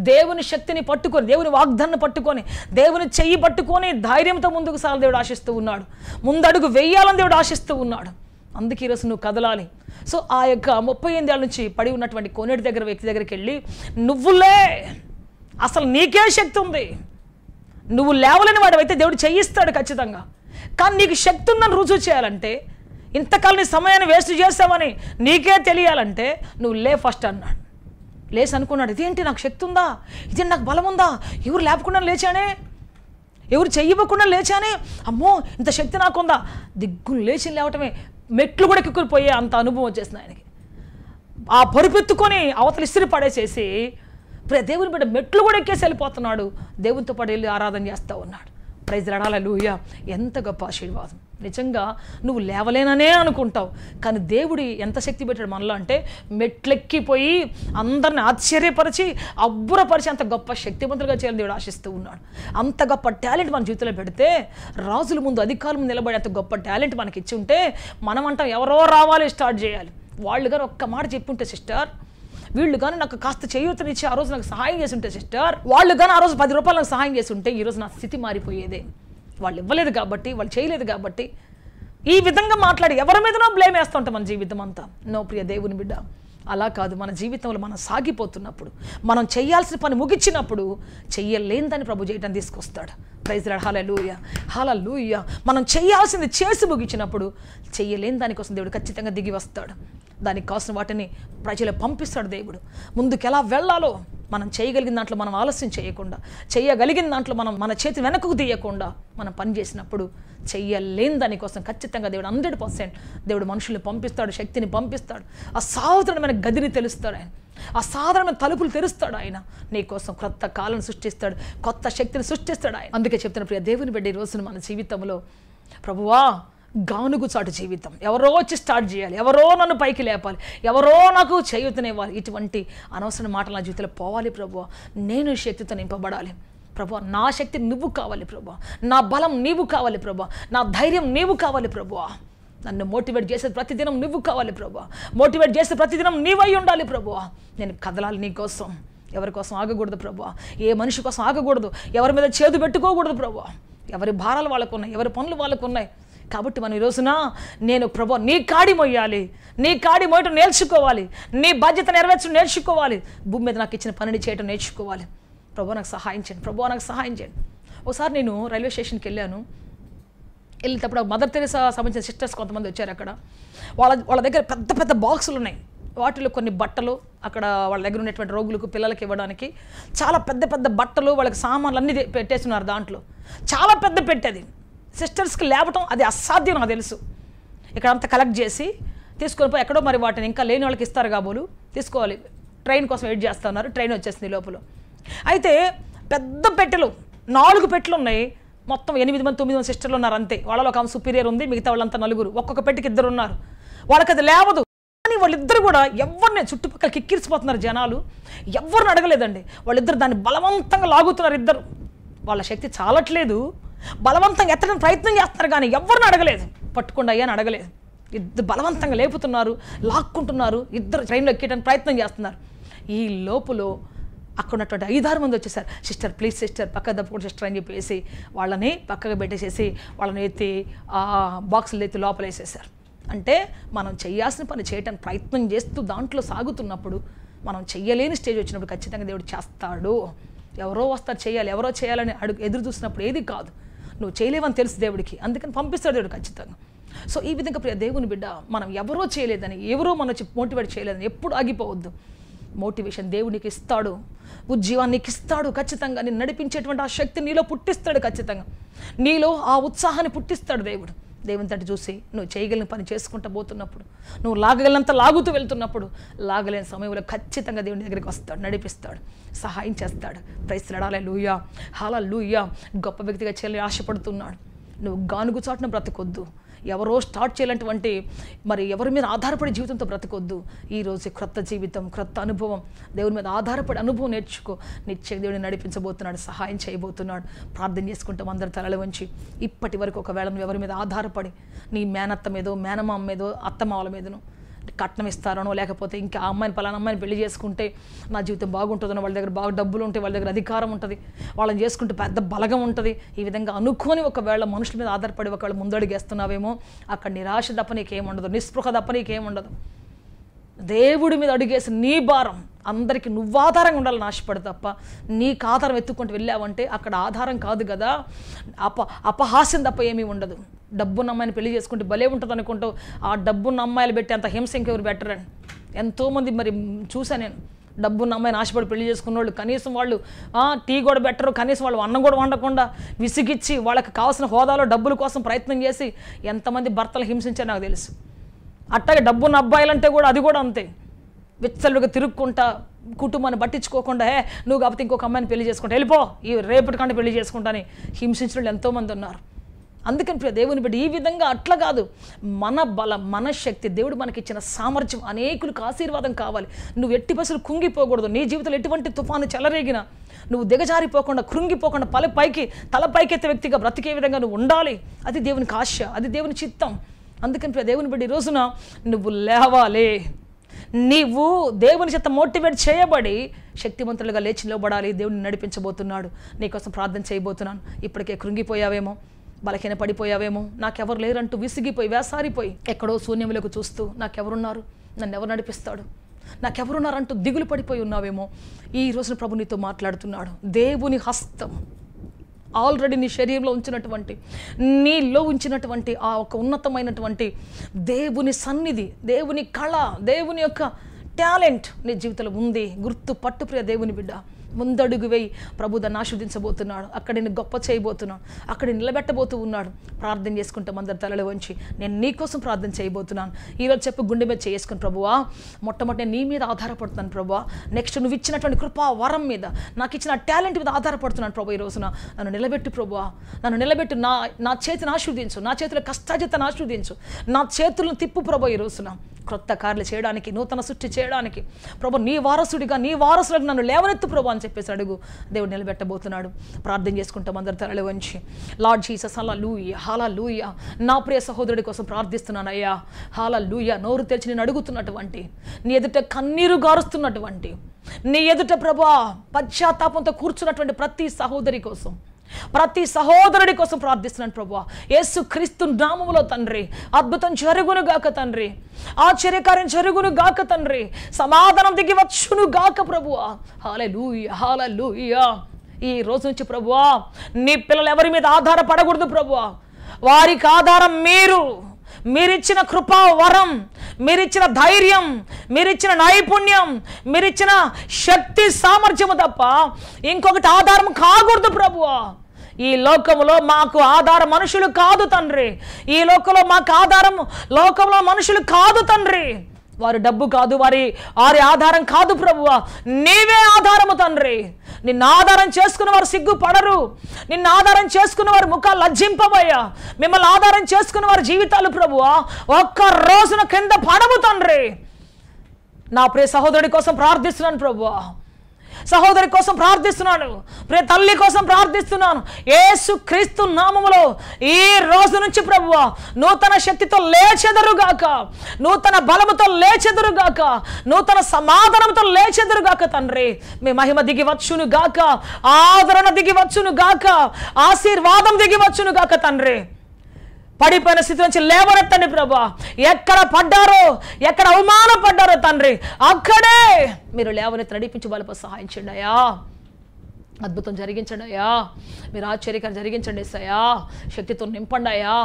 దేవుని శక్తిని పట్టుకొని, దేవుని వాగ్దాన్ని పట్టుకొని, దేవుని చెయ్యి పట్టుకొని ధైర్యంతో ముందుకు సాగాలని దేవుడు ఆశిస్తూ ఉన్నాడు. ముందడుగు వెయ్యాలని దేవుడు ఆశిస్తూ ఉన్నాడు. అందుకే ఈరోజు నువ్వు కదలాలి. సో ఆ యొక్క 38 ఏళ్ళ నుంచి పడి ఉన్నటువంటి కోనేటి దగ్గర వ్యక్తి దగ్గరికి వెళ్ళి, నువ్వులే, అసలు నీకే శక్తి ఉంది, నువ్వు లేవలేని వాడివైతే దేవుడు చేయిస్తాడు ఖచ్చితంగా. కానీ నీకు శక్తి ఉందని రుజువు చేయాలంటే, ఇంతకాలం నీ సమయాన్ని వేస్ట్ చేస్తావని నీకే తెలియాలంటే నువ్వు లే ఫస్ట్ అన్నాడు. లేచి అనుకున్నాడు, ఇదేంటి నాకు శక్తి ఉందా, ఇదేంటి నాకు బలం ఉందా, ఎవరు లేపకుండా లేచానే, ఎవరు చెయ్యకుండా లేచానే, అమ్మో ఇంత శక్తి నాకుందా. దిగ్గులు లేచి లేవటమే, మెట్లు కూడా ఎక్కుని పోయే అంత అనుభవం వచ్చేసింది ఆయనకి. ఆ పరుపెత్తుకొని అవతల ఇస్త్రీ పడేసేసి దేవుని బిడ్డ మెట్లు కూడా ఎక్కేసి వెళ్ళిపోతున్నాడు. దేవునితో పాటు వెళ్ళి ఆరాధన చేస్తూ ఉన్నాడు. ప్రైజ్ హల్లెలూయా. ఎంత గొప్ప ఆశీర్వాదం. నిజంగా నువ్వు లేవలేననే అనుకుంటావు, కానీ దేవుడు ఎంత శక్తి పెట్టాడు మనలో అంటే, మెట్లెక్కిపోయి అందరిని ఆశ్చర్యపరిచి అబ్బురపరిచి అంత గొప్ప శక్తివంతులుగా చేయాలని దేవుడు ఆశిస్తూ ఉన్నాడు. అంత గొప్ప టాలెంట్ మన జీవితంలో పెడితే, రాజుల ముందు అధికారుల ముందు నిలబడి అంత గొప్ప టాలెంట్ మనకి ఇచ్చి ఉంటే, మనం అంటాం ఎవరో రావాలి స్టార్ట్ చేయాలి. వాళ్ళు కానీ ఒక్క మాట చెప్పి ఉంటే సిస్టర్, వీళ్ళు కానీ నాకు కాస్త చేయూతనిచ్చి ఆ రోజు నాకు సహాయం చేసి ఉంటే సిస్టర్, వాళ్ళు కానీ ఆ రోజు 10 రూపాయలు నాకు సహాయం చేసి ఉంటే ఈరోజు నా స్థితి మారిపోయేదే. వాళ్ళు ఇవ్వలేదు కాబట్టి, వాళ్ళు చేయలేదు కాబట్టి ఈ విధంగా మాట్లాడి ఎవరి మీదనో బ్లేమ్ వేస్తూ ఉంటాం మన జీవితం అంతా. నో ప్రియ దేవుని బిడ్డ, అలా కాదు. మన జీవితంలో మనం సాగిపోతున్నప్పుడు, మనం చేయాల్సిన పని ముగించినప్పుడు చెయ్యలేనిదని ప్రభు చేయటం తీసుకొస్తాడు. ప్రైజ్ హల్లెలూయా. హల్లెలూయా. మనం చేయాల్సింది చేసి ముగించినప్పుడు చెయ్యలేని దానికోసం దేవుడు ఖచ్చితంగా దిగి వస్తాడు. దానికి కావాల్సిన వాటిని ప్రజలు పంపిస్తాడు దేవుడు. ముందుకు ఎలా వెళ్ళాలో మనం చేయగలిగిన దాంట్లో మనం ఆలస్యం చేయకుండా, చేయగలిగిన దాంట్లో మనం మన చేతి వెనకకు తీయకుండా మనం పని చేసినప్పుడు చెయ్యలేని దానికోసం ఖచ్చితంగా దేవుడు 100% దేవుడు మనుషుల్ని పంపిస్తాడు, శక్తిని పంపిస్తాడు. అసాధారణమైన గదిని తెలుస్తాడు ఆయన, అసాధారణమైన తలుపులు తెరుస్తాడు ఆయన. నీకోసం కొత్త కాలం సృష్టిస్తాడు, కొత్త శక్తిని సృష్టిస్తాడు ఆయన. అందుకే చెప్తున్న ప్రియ దేవుని బిడ్డ, ఈ రోజున మన జీవితంలో ప్రభువా గానుగు చాటు జీవితం, ఎవరో వచ్చి స్టార్ట్ చేయాలి, ఎవరో నన్ను పైకి లేపాలి, ఎవరో నాకు చేయూతనివ్వాలి, ఇటువంటి అనవసర మాటలు నా జీవితంలో పోవాలి ప్రభువా. నేను శక్తితో నింపబడాలి ప్రభువా. నా శక్తి నువ్వు కావాలి ప్రభువా, నా బలం నీవు కావాలి ప్రభువా, నా ధైర్యం నీవు కావాలి ప్రభువా. నన్ను మోటివేట్ చేసే ప్రతిదినం నువ్వు కావాలి ప్రభువా, మోటివేట్ చేసే ప్రతిదినం నీవై ఉండాలి ప్రభువా. నేను కదలాలి నీ కోసం, ఎవరి కోసం ఆగకూడదు ప్రభువా, ఏ మనిషి కోసం ఆగకూడదు, ఎవరి మీద చేదు పెట్టుకోకూడదు ప్రభువా. ఎవరి భారాలు వాళ్ళకు ఉన్నాయి, ఎవరి పనులు వాళ్ళకు ఉన్నాయి. కాబట్టి మనం ఈ రోజున నేను ప్రభువా నీ కాడి మొయ్యాలి, నీ కాడి మోయటం నేర్చుకోవాలి, నీ బాధ్యత నెరవేర్చడం నేర్చుకోవాలి, భూమి మీద నాకు ఇచ్చిన పనిని చేయటం నేర్చుకోవాలి. ప్రభువా నాకు సహాయం చేయండి, ప్రభువా నాకు సహాయం చేయండి. ఒకసారి నేను రైల్వే స్టేషన్కి వెళ్ళాను. వెళ్ళేటప్పుడు మదర్ తెరెసా సంబంధించిన సిస్టర్స్ కొంతమంది వచ్చారు. అక్కడ వాళ్ళ దగ్గర పెద్ద పెద్ద బాక్సులు ఉన్నాయి. వాటిలో కొన్ని బట్టలు అక్కడ వాళ్ళ దగ్గర ఉన్నటువంటి రోగులకు పిల్లలకి ఇవ్వడానికి చాలా పెద్ద పెద్ద బట్టలు వాళ్ళకి సామాన్లు అన్నీ పెట్టేస్తున్నారు. దాంట్లో చాలా పెద్ద పెట్టేది సిస్టర్స్కి లేవటం అది అసాధ్యం నాకు తెలుసు. ఇక్కడ అంతా కలెక్ట్ చేసి తీసుకొని పోయి ఎక్కడో మరి వాటిని ఇంకా లేని వాళ్ళకి ఇస్తారు కాబోలు తీసుకోవాలి. ట్రైన్ కోసం వెయిట్ చేస్తూ ఉన్నారు. ట్రైన్ వచ్చేసింది లోపల. అయితే పెద్ద పెట్టెలు 4 పెట్టెలు ఉన్నాయి. మొత్తం 8 మంది 9 మంది సిస్టర్లు ఉన్నారు అంతే. వాళ్ళలో ఒక ఆమె సుపీరియర్ ఉంది, మిగతా వాళ్ళంతా 4. ఒక్కొక్క పెట్టెకి 2 ఉన్నారు. వాళ్ళకి అది లేవదు. కానీ వాళ్ళిద్దరు కూడా ఎవరిని చుట్టుపక్కల కిక్కిరిసిపోతున్నారు జనాలు. ఎవరిని అడగలేదండి. వాళ్ళిద్దరు దాన్ని బలవంతంగా లాగుతున్నారు. ఇద్దరు వాళ్ళ శక్తి చాలట్లేదు, బలవంతంగా ఎత్తడానికి ప్రయత్నం చేస్తున్నారు కానీ ఎవరిని అడగలేదు. పట్టుకుండా అయ్యా అని అడగలేదు. ఇద్దరు బలవంతంగా లేపుతున్నారు, లాక్కుంటున్నారు. ఇద్దరు ట్రైన్లో ఎక్కేయడానికి ప్రయత్నం చేస్తున్నారు. ఈ లోపల అక్కడ ఉన్నటువంటి 5-6 మంది వచ్చేసారు. సిస్టర్ ప్లీజ్ సిస్టర్ పక్క తప్పకుండా సిస్టర్ అని చెప్పేసి వాళ్ళని పక్కగా పెట్టేసేసి వాళ్ళని ఎత్తి బాక్సులు ఎత్తి లోపల వేసేసారు. అంటే మనం చేయాల్సిన పని చేయడానికి ప్రయత్నం చేస్తూ దాంట్లో సాగుతున్నప్పుడు మనం చెయ్యలేని స్టేజ్ వచ్చినప్పుడు ఖచ్చితంగా దేవుడు చేస్తాడు. ఎవరో వస్తారు చేయాలి, ఎవరో చేయాలని ఎదురు చూసినప్పుడు ఏది కాదు, నువ్వు చేయలేవని తెలుసు దేవుడికి, అందుకని పంపిస్తాడు దేవుడు ఖచ్చితంగా. సో ఈ విధంగా ప్రియ దేవుని బిడ్డ, మనం ఎవరో చేయలేదని, ఎవరో మన మోటివేట్ చేయలేదని ఎప్పుడు ఆగిపోవద్దు. మోటివేషన్ దేవుడు నీకు ఇస్తాడు, ఉజ్జీవాన్ని నీకు ఇస్తాడు ఖచ్చితంగా. నేను నడిపించేటువంటి ఆ శక్తి నీలో పుట్టిస్తాడు ఖచ్చితంగా. నీలో ఆ ఉత్సాహాన్ని పుట్టిస్తాడు దేవుడు. దేవుని తట్టు చూసి నువ్వు చేయగలిగిన పని చేసుకుంటూ పోతున్నప్పుడు, నువ్వు లాగగలిగినంత లాగుతూ వెళ్తున్నప్పుడు, లాగలేని సమయంలో ఖచ్చితంగా దేవుని దగ్గరికి వస్తాడు, నడిపిస్తాడు, సహాయం చేస్తాడు. ప్రైజ్ హల్లెలూయా, హల్లెలూయా. గొప్ప వ్యక్తిగా చేయాలని ఆశపడుతున్నాడు. నువ్వు గానుగు చాటున బ్రతకొద్దు. ఎవరో స్టార్ట్ చేయాలంటువంటి మరి ఎవరి మీద ఆధారపడి జీవితంతో బ్రతకొద్దు. ఈరోజు క్రొత్త జీవితం, క్రొత్త అనుభవం, దేవుని మీద ఆధారపడి అనుభవం నేర్చుకో. నిత్య దేవుడిని నడిపించబోతున్నాడు, సహాయం చేయబోతున్నాడు. ప్రార్థన చేసుకుంటాం అందరి తలలు వంచి. ఇప్పటి వరకు ఒకవేళ నువ్వు ఎవరి మీద ఆధారపడి నీ మేనత్త మీదో మేనమామ మీదో అత్తమావల మీదనో కట్నం ఇస్తారనో, లేకపోతే ఇంకా ఆ అమ్మాయిని పలానా అమ్మాయిని పెళ్లి చేసుకుంటే నా జీవితం బాగుంటుందనో, వాళ్ళ దగ్గర బాగా డబ్బులు ఉంటాయి, వాళ్ళ దగ్గర అధికారం ఉంటుంది, వాళ్ళని చేసుకుంటే పెద్ద బలగం ఉంటుంది, ఈ విధంగా అనుకొని ఒకవేళ మనుషుల మీద ఆధారపడి ఒకవేళ ముందడుగేస్తున్నావేమో, అక్కడ నిరాశ తప్ప నీకేముండదు, నిస్పృహ తప్ప నీకేముండదు. దేవుడి మీద అడిగేసి నీ భారం అందరికీ నువ్వు ఆధారంగా ఉండాలని ఆశపడు తప్ప నీకు ఆధారం ఎత్తుకుంటూ వెళ్ళావంటే అక్కడ ఆధారం కాదు కదా, అపహాస్యం తప్ప ఏమీ ఉండదు. డబ్బున్న అమ్మాయిని పెళ్లి చేసుకుంటే భలే ఉంటుంది అనుకుంటావు, ఆ డబ్బున్న అమ్మాయిలు పెట్టి అంత హింస ఇంకెవరు బెటరండి. ఎంతోమంది మరి చూసా నేను, డబ్బున్న అమ్మాయిని ఆశపడి పెళ్లి చేసుకున్న వాళ్ళు కనీసం వాళ్ళు టీ కూడా బెటరు, కనీసం వాళ్ళు అన్నం కూడా వండకుండా విసిగిచ్చి వాళ్ళకి కావాల్సిన హోదాలో డబ్బుల కోసం ప్రయత్నం చేసి ఎంతమంది భర్తలు హింసించారు నాకు తెలుసు. అట్టాగే డబ్బున్న అబ్బాయిలంటే కూడా అది కూడా అంతే, విచ్చలుగా తిరుక్కుంటా కుటుంబాన్ని పట్టించుకోకుండా నువ్వు కాకపోతే ఇంకొక అమ్మాయిని పెళ్లి చేసుకుంటా వెళ్ళిపో, ఈ రేపటికంటే పెళ్లి చేసుకుంటాని హింసించిన వాళ్ళు ఎంతోమంది ఉన్నారు. అందుకని ప్రియ దేవుని బిడ్డ ఈ విధంగా అట్లా కాదు, మన బలం, మన శక్తి, దేవుడు మనకిచ్చిన సామర్థ్యం అనేకులకు ఆశీర్వాదం కావాలి. నువ్వు ఎట్టి బస్సులు కుంగిపోకూడదు. నీ జీవితంలో ఎటువంటి తుఫాను చెలరేగినా నువ్వు దిగజారిపోకుండా, కృంగిపోకుండా తల పైకెత్తే వ్యక్తిగా బ్రతికే విధంగా నువ్వు ఉండాలి. అది దేవునికి ఆశ, అది దేవుని చిత్తం. అందుకని ప్రియ దేవుని బిడ్డ ఈ రోజున నువ్వు లేవాలి, నీవు దేవుని చేత మోటివేట్ చేయబడి శక్తివంతులుగా లేచి నిలబడాలి. దేవుడిని నడిపించబోతున్నాడు. నీకోసం ప్రార్థన చేయబోతున్నాను. ఇప్పటికే కృంగిపోయావేమో, బలహీన పడిపోయావేమో, నాకెవరు లేరంటూ విసిగిపోయి వేసారిపోయి ఎక్కడో శూన్యములకు చూస్తూ నాకెవరున్నారు, నన్ను ఎవరు నడిపిస్తాడు, నాకెవరున్నారంటూ దిగులు పడిపోయి ఉన్నావేమో, ఈ రోజున ప్రభు నీతో మాట్లాడుతున్నాడు. దేవుని హస్తం ఆల్రెడీ నీ శరీరంలో ఉంచినటువంటి, నీలో ఉంచినటువంటి ఆ ఒక ఉన్నతమైనటువంటి దేవుని సన్నిధి, దేవుని కళ, దేవుని యొక్క టాలెంట్ నీ జీవితంలో ఉంది. గుర్తు పట్టు ప్రియ దేవుని బిడ్డ. ముందడుగు వేయి. ప్రభు దాన్ని ఆశీర్వదించబోతున్నాడు. అక్కడ నేను గొప్ప చేయబోతున్నాడు, అక్కడ నిలబెట్టబోతూ ఉన్నాడు. ప్రార్థన చేసుకుంటాం అందరి తలలు వంచి. నేను నీకోసం ప్రార్థన చేయబోతున్నాను. ఈరోజు చెప్పు గుండె మీద చేసుకుని, ప్రభువా మొట్టమొదటి నీ మీద ఆధారపడుతున్నాను ప్రభువా, నెక్స్ట్ నువ్వు ఇచ్చినటువంటి కృపా వరం మీద, నాకు ఇచ్చిన టాలెంట్ మీద ఆధారపడుతున్నాను ప్రభు. ఈ రోజున నన్ను నిలబెట్టు ప్రభువా, నన్ను నిలబెట్టు. నా చేతిని ఆశీర్వదించు, నా చేతిలో కష్టాజితను ఆశీర్వదించు, నా చేతులను తిప్పు ప్రభు. ఈ రోజున క్రొత్త కార్యలు చేయడానికి, నూతన సృష్టి చేయడానికి ప్రభు నీ వారసుడిగా, నీ వారసులకు నన్ను లేవనెత్తు ప్రభు అని చెప్పేసి అడుగు. దేవుడు నిలబెట్టబోతున్నాడు. ప్రార్థన చేసుకుంటాం అందరి తలలు వంచి. లార్డ్ జీసస్ హల్లెలూయా, హల్లెలూయా. నా ప్రియ సహోదరుడి కోసం ప్రార్థిస్తున్నాను అయ్యా. హల్లెలూయా. నోరు తెరిచి నేను అడుగుతున్నటువంటి, నీ ఎదుట కన్నీరు గారుస్తున్నటువంటి, నీ ఎదుట ప్రభా పశ్చాత్తాపంతో కూర్చున్నటువంటి ప్రతి సహోదరి కోసం, ప్రతి సహోదరుడి కోసం ప్రార్థిస్తున్నాను ప్రభువా. యేసు క్రీస్తు నామములో తండ్రి, అద్భుతం జరుగును గాక తండ్రి, ఆశ్చర్యకార్యం జరుగును గాక తండ్రి, సమాధానం దిగి వచ్చును గాక ప్రభువా. హల్లెలూయా, హల్లెలూయా. ఈ రోజు నుంచి ప్రభువా నీ పిల్లలు ఎవరి మీద ఆధారపడకూడదు ప్రభువా, వారికి ఆధారం మీరు. మీరిచ్చిన కృపా వరం, మీరిచ్చిన ధైర్యం, మీరిచ్చిన నైపుణ్యం, మీరిచ్చిన శక్తి సామర్థ్యము తప్ప ఇంకొకటి ఆధారం కాకూడదు ప్రభువా. ఈ లోకంలో మాకు ఆధారం మనుషులు కాదు తండ్రి. ఈ లోకంలో మాకు ఆధారం లోకంలో మనుషులు కాదు తండ్రి. వారి డబ్బు కాదు, వారి ఆధారం కాదు ప్రభువా. నీవే ఆధారము తండ్రి. నిన్ను ఆధారం చేసుకున్న వారు సిగ్గుపడరు. నిన్ను ఆధారం చేసుకున్న వారి ముఖాలు లజ్జింపబోయా. మిమ్మల్ని ఆధారం చేసుకున్న వారి జీవితాలు ప్రభువా ఒక్క రోజున కింద పడవు తండ్రి. నా ప్రియ సహోదరుడి కోసం ప్రార్థిస్తున్నాను ప్రభువా, సహోదరి కోసం ప్రార్థిస్తున్నాను, ప్రియ తల్లి కోసం ప్రార్థిస్తున్నాను. యేసు క్రీస్తు నామములో ఈ రోజు నుంచి ప్రభువా నూతన శక్తితో లేచెదరుగాక, నూతన బలముతో లేచెదరుగాక, నూతన సమాధానంతో లేచెదరుగాక తండ్రి. మీ మహిమ దిగి వచ్చును గాక, ఆదరణ దిగి వచ్చును గాక, ఆశీర్వాదం దిగి వచ్చును గాక తండ్రి. పడిపోయిన స్థితి నుంచి లేవనెత్తండి ప్రభా. ఎక్కడ పడ్డారో, ఎక్కడ అవమానపడ్డారో తండ్రి అక్కడే మీరు లేవనెత్తి నడిపించి బలప సహాయం చేయండి అయ్యా. అద్భుతం జరిగించండి అయ్యా, మీరు ఆశ్చర్యకరం జరిగించండి యేసయ్యా. శక్తితో నింపండి అయ్యా,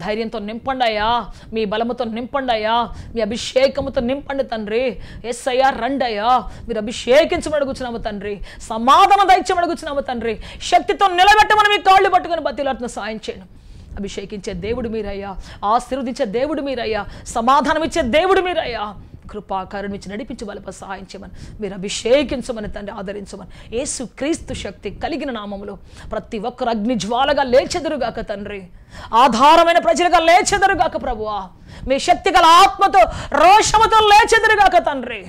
ధైర్యంతో నింపండి అయ్యా, మీ బలముతో నింపండి అయ్యా, మీ అభిషేకముతో నింపండి తండ్రి. యేసయ్యా రండి అయ్యా, మీరు అభిషేకించమడుగుచున్నాము తండ్రి, సమాధానం దయచేయమడుగుచున్నాము తండ్రి. శక్తితో నిలబెట్టమని మీ కాళ్ళు పట్టుకుని బతిలాడుతున్న సాయం చేయండి. అభిషేకించే దేవుడు మీరయ్యా, ఆశీర్వదించే దేవుడు మీరయ్యా, సమాధానం ఇచ్చే దేవుడు మీరయ్యా. కృపా కరుణ ఇచ్చి నడిపించి బలప సహాయం చేయమని, మీరు అభిషేకించమని తండ్రి, ఆదరించమని యేసు క్రీస్తు శక్తి కలిగిన నామములో ప్రతి ఒక్కరు అగ్ని జ్వాలగా లేచెదరుగాక తండ్రి, ఆధారమైన ప్రజలుగా లేచెదరుగాక ప్రభువా. మీ శక్తి గల ఆత్మతో రోషముతో లేచెదరుగాక తండ్రి.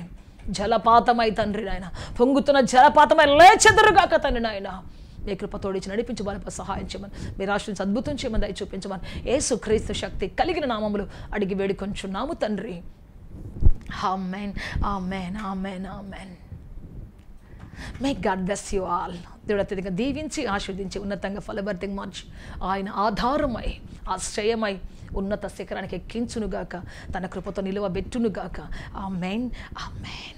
జలపాతమై తండ్రి నాయన, పొంగుతున్న జలపాతమై లేచెదరుగాక తండ్రి నాయన. మీ కృపతోడిచి నడిపించి బలప సహాయం చేయమని, మీ రాష్ట్రం అద్భుతం చేయమని దయ చూపించమని యేసు క్రీస్తు శక్తి కలిగిన నామములు అడిగి వేడుకొంచున్నాము తండ్రి. Amen, amen, amen, amen. May God bless you all. దేవుడు అత్యధికంగా దీవించి ఆశీర్వదించి ఉన్నతంగా ఫలభరితంగా మార్చి ఆయన ఆధారమై ఆశ్రయమై ఉన్నత శిఖరానికి ఎక్కించునుగాక, తన కృపతో నిలువబెట్టునుగాక. ఆమేన్, ఆమేన్.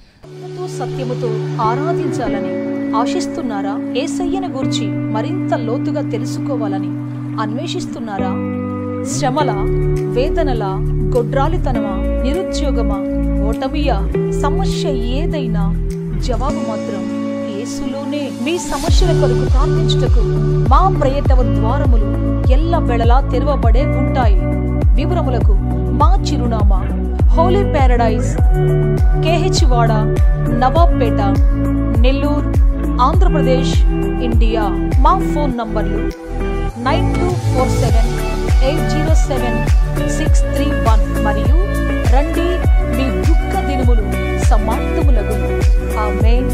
సత్యముతో ఆరాధించాలని ఆశిస్తున్నారా? యేసయ్యను గూర్చి మరింత లోతుగా తెలుసుకోవాలని అన్వేషిస్తున్నారా? శ్రమల, వేదనల, గొడ్రాలితనమా, నిరుద్యోగమా, ఓటమియా, సమస్య ఏదైనా జవాబు మాత్రం యేసులోనే. మీ సమస్యల కొరకు ప్రార్థించుటకు మా ప్రేయటవ ద్వారములు ఎల్ల వేళలా తెరవబడే ఉంటాయి. వివరములకు మా చిరునామా హోలీ ప్యారడైజ్, KH వాడ, నవాబ్పేట, నెల్లూరు, ఆంధ్రప్రదేశ్, ఇండియా. మా ఫోన్ నంబర్లు 9247807631 మరియు రండి, మీ దుఃఖ దినములు సమాప్తములగును. ఆమేన్.